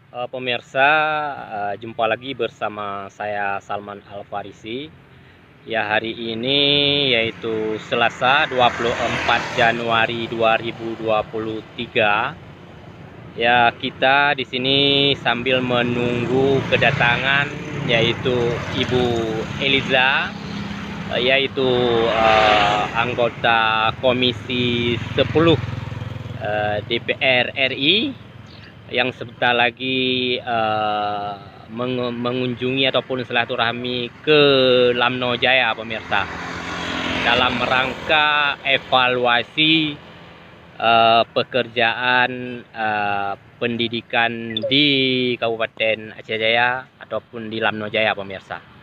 Pemirsa, jumpa lagi bersama saya Salman Al-Farisi. Ya, hari ini yaitu Selasa 24 Januari 2023. Ya, kita di sini sambil menunggu kedatangan yaitu Ibu Eliza, yaitu anggota Komisi 10 DPR RI yang sebentar lagi mengunjungi ataupun silaturahmi ke Lamno Jaya, pemirsa, dalam rangka evaluasi pekerjaan pendidikan di Kabupaten Aceh Jaya ataupun di Lamno Jaya, pemirsa.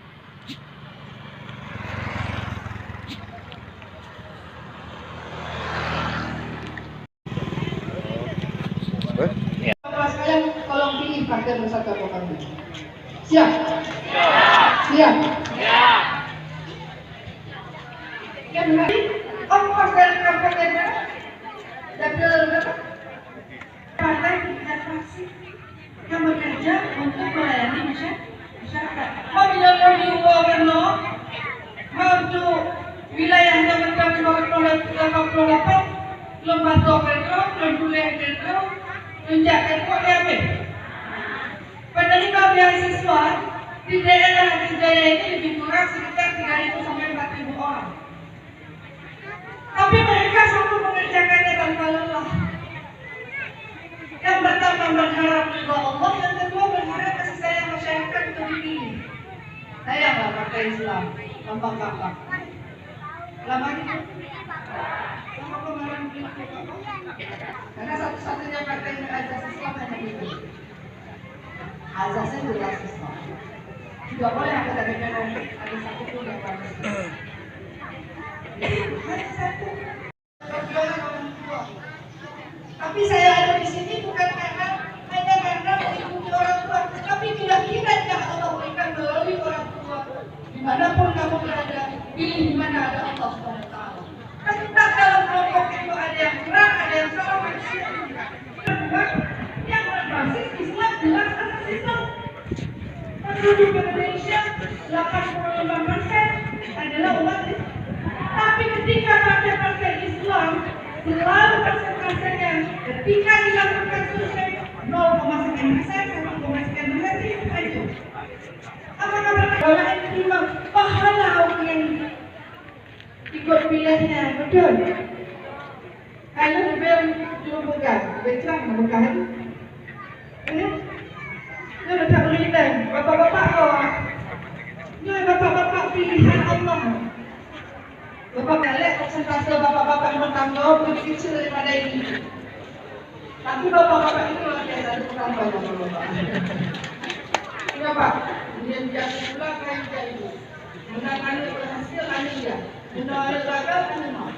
Sekalian tolong pilih Partai Bersatu Kami. Siap? Siap. Yang hari ongkos dari kabupaten dapil partai dan fraksi yang bekerja untuk melayani masyarakat. Mau di Warno, mau di wilayah yang mencapai 88, lembaga Pedro, Lembulan Pedro, Tunjak Pedro, Yabe. Penerima beasiswa di daerah Aceh Jaya ini lebih kurang sekitar 3.000 sampai 4.000 orang. Tapi mereka selalu mengerjakannya tanpa lelah. Yang pertama berharap ridha Allah, yang kedua berharap kasih sayang masyarakat untuk dipilih. Saya nggak pakai Islam, gampang-gampang. Lama gitu. Sama kemarin itu, karena satu-satunya partai yang azas Islam hanya itu. Azasnya jelas Islam. Tidak boleh ada negara ada satu pun yang bagus. Hanya satu. Perjuangan orang tua. Tapi saya ada di sini bukan hanya karena mengikuti orang tua, tapi keyakinan yang Allah berikan melalui orang tua. Dimanapun kamu berada, pilih di mana ada Allah SWT. Tentang dalam kelompok itu ada yang kurang, ada yang salah, manusia yang berbasis Islam jelas asas Islam. Penduduk Indonesia 85% adalah umat Islam. Tapi ketika partai-partai Islam selalu persentasenya ketika dilakukan survei 0,sekian%, 1,sekian% itu aja. Apakah mereka terima pahala orang yang ikut pilihnya? Betul. Kalau dibuka, betul bukan? Ini tak beriman. Bapak-bapak awak, ini bapak-bapak pilihan Allah. Bapak balik persentase bapak-bapak yang bertanggung lebih kecil daripada ini. Tapi bapak-bapak itu luar biasa bertambah bapak-bapak. Kenapa? Dia jatuh pula kain jatuh. Menangani berhasil anu dia. Menawar gagal anu mau.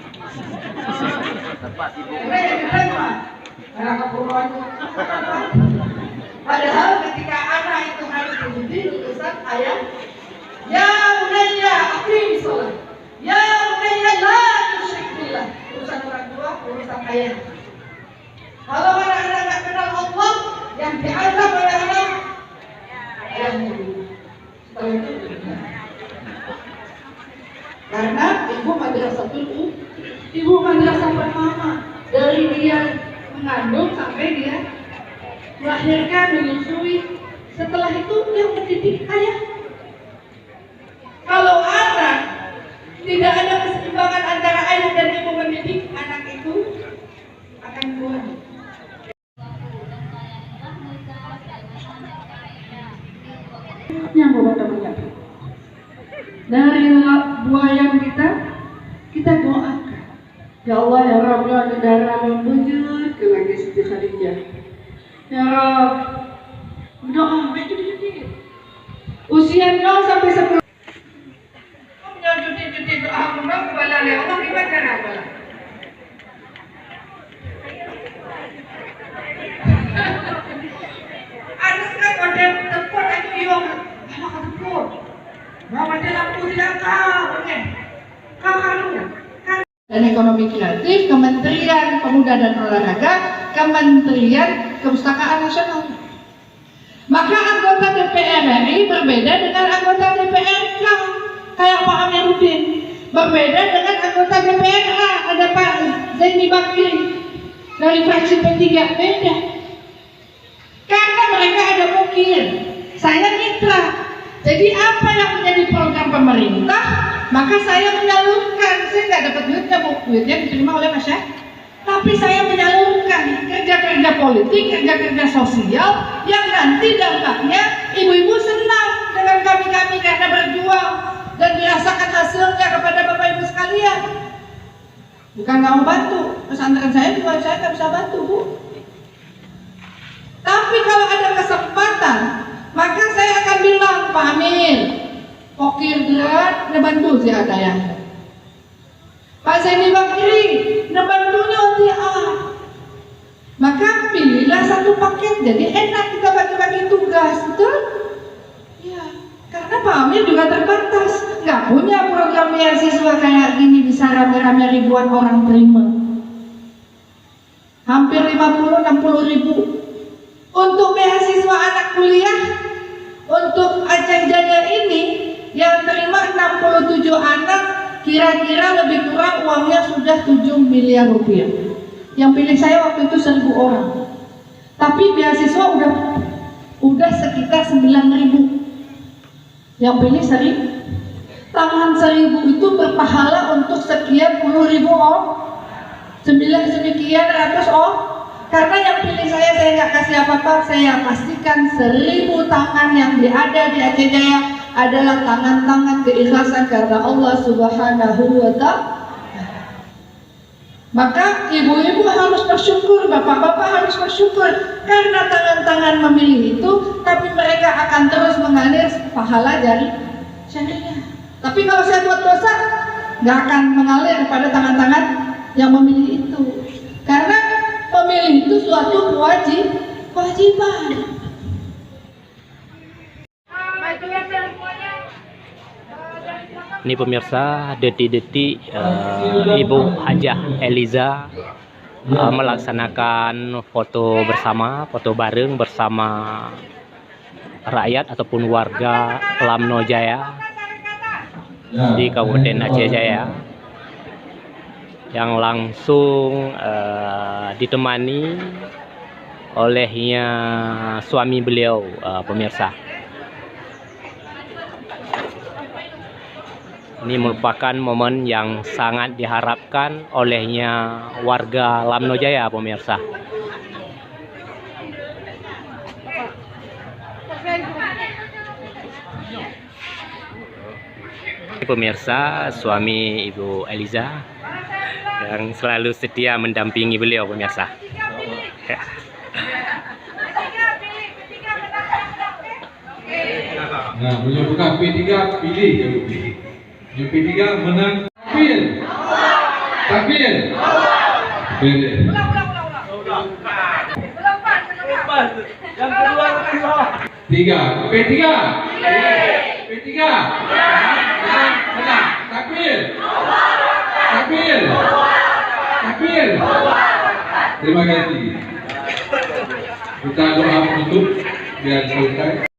Tepat ibu. Ini diterima. Karena keperluan. Padahal ketika anak itu harus dididik urusan ayah. Ya bunayya aqimi shalah. Ya bunayya la tusyrik billah. Urusan orang tua, urusan ayah. Kalau anak-anak tak kenal Allah, yang diazab oleh anak ayahmu. Karena ibu madrasah dulu, ibu madrasah pertama dari dia mengandung sampai dia melahirkan, menyusui. Setelah itu yang mendidik ayah. Kalau anak tidak ada keseimbangan antara ayah dan ibu mendidik, anak itu akan keluar. Yang teman-teman, dari buayan kita doakan. Ya Allah, ya Rabb, ya negara membujut ke lagi Siti Khadijah. Ya Rabb, doa itu dikit. Usia 0 sampai 10. Kamu judik doa Allah kepada Allah gimana cara? Anak kan ada tempur aku yang anak tempur. Mau ada lampu belakang, dan ekonomi kreatif, Kementerian Pemuda dan Olahraga, Kementerian Kepustakaan Nasional. Maka anggota DPR RI berbeda dengan anggota DPRK, kayak Pak Amiruddin. Berbeda dengan anggota DPRA, ada Pak Zaini Bakri dari fraksi P3, beda. Karena mereka ada mukir, saya mitra. Jadi apa yang menjadi program pemerintah, maka saya menyalurkan. Saya nggak dapat duitnya, Bu. Duitnya diterima oleh masyarakat. Tapi saya menyalurkan kerja-kerja politik, kerja-kerja sosial yang nanti dampaknya ibu-ibu senang dengan kami-kami karena berjuang dan dirasakan hasilnya kepada Bapak Ibu sekalian. Bukan nggak mau bantu, pesantren saya juga saya nggak bisa bantu, Bu. Tapi kalau ada kesempatan, maka saya akan bilang, Pak Amir, pokir gerak, bantu sih ada ya. Pak Zaini Bakri, bantunya OTA. Maka pilihlah satu paket, jadi enak kita bagi-bagi tugas, betul? Ya, karena Pak Amir juga terbatas, nggak punya program beasiswa kayak gini bisa rame-rame ribuan orang terima. Hampir 50-60 ribu. Untuk beasiswa anak kuliah, untuk Aceh Jaya ini yang terima 67 anak, kira-kira lebih kurang uangnya sudah 7 miliar rupiah. Yang pilih saya waktu itu 1000 orang. Tapi beasiswa udah sekitar 9.000. Yang pilih 1.000. Tangan 1.000 itu berpahala untuk sekian puluh ribu orang. Sekian ratus orang. Karena yang pilih saya nggak kasih apa-apa, saya pastikan 1.000 tangan yang ada di Aceh Jaya adalah tangan-tangan keikhlasan karena Allah Subhanahu wa Ta'ala. Maka ibu-ibu harus bersyukur, bapak-bapak harus bersyukur karena tangan-tangan memilih itu, tapi mereka akan terus mengalir pahala dari syariah. Tapi kalau saya buat dosa, nggak akan mengalir pada tangan-tangan yang memilih itu, karena memilih itu suatu kewajiban. Ini pemirsa, detik-detik Ibu Hajah Eliza melaksanakan foto bersama, foto bareng bersama rakyat ataupun warga Lamno Jaya di Kabupaten Aceh Jaya, yang langsung ditemani olehnya suami beliau, pemirsa. Ini merupakan momen yang sangat diharapkan olehnya warga Lamno Jaya, pemirsa. Pemirsa, suami Ibu Eliza yang selalu setia mendampingi beliau, pemirsa. Nah, menyebutkan P3 pilih. Yang P3 menang. Takbir. Takbir. Pilih. Yang kedua tiga. P3. P3. Menang. Takbir. Takbir. Takbir. Terima kasih. Kita doa penutup biar selesai.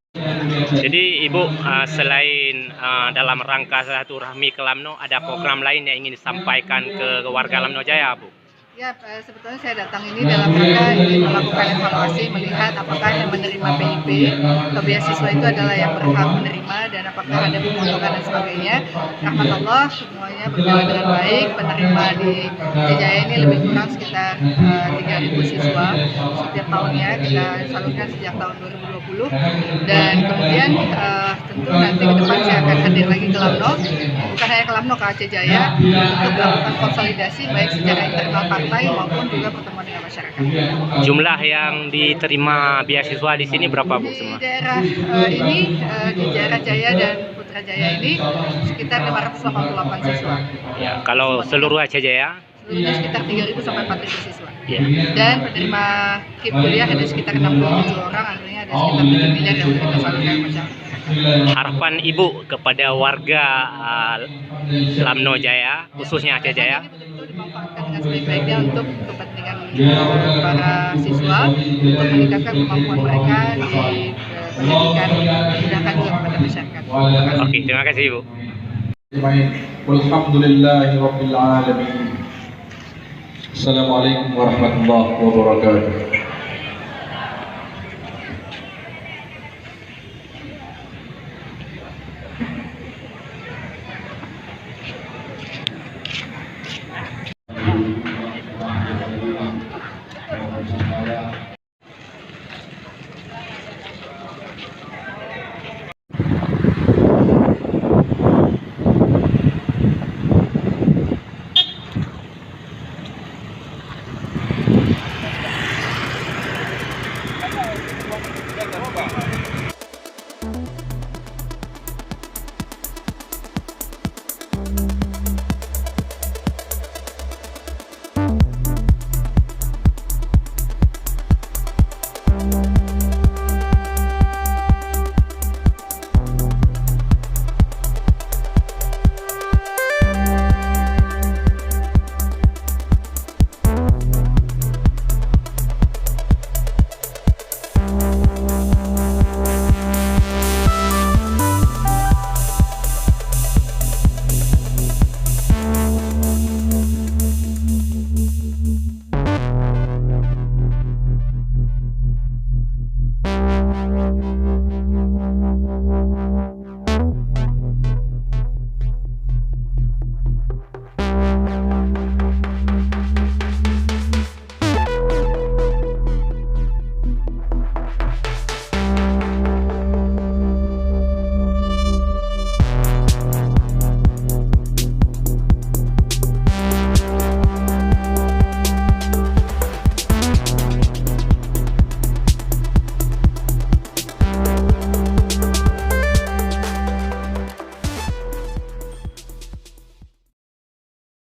Jadi Ibu, selain dalam rangka silaturahmi ke Lamno, ada program lain yang ingin disampaikan ke warga Lamno Jaya, Bu? Ya, sebetulnya saya datang ini dalam rangka ingin melakukan evaluasi, melihat apakah yang menerima PIP atau beasiswa itu adalah yang berhak menerima dan apakah ada pemotongan dan sebagainya. Rahmat Allah, semuanya berjalan dengan baik. Penerima di Jaya ini lebih kurang sekitar 3.000 siswa setiap tahunnya, kita salurkan sejak tahun 2020. Dan kemudian tentu nanti ke depan saya akan hadir lagi ke Lamno, bukan hanya ke Lamno, ke Aceh Jaya, untuk melakukan konsolidasi baik secara internal partai maupun juga pertemuan dengan masyarakat. Jumlah yang diterima beasiswa di sini berapa, Bu? Di daerah ini, di daerah Jaya dan Putrajaya ini sekitar 588 siswa. Ya, kalau seluruh Aceh Jaya? Seluruhnya sekitar 3.000 sampai 4.000 siswa. Ya. Dan penerima KIP kuliah ada sekitar 67 orang, artinya ada sekitar 7 miliar yang kita salurkan ke masyarakat. Harapan Ibu kepada warga Lamno Jaya, khususnya Aceh Jaya? Betul-betul dimanfaatkan dengan sebaik-baiknya untuk kepentingan para siswa, untuk meningkatkan kemampuan mereka di pendidikan tindakannya kepada masyarakat. Oke, terima kasih Ibu. Walhamdulillahirabbil alamin. Assalamualaikum warahmatullahi wabarakatuh.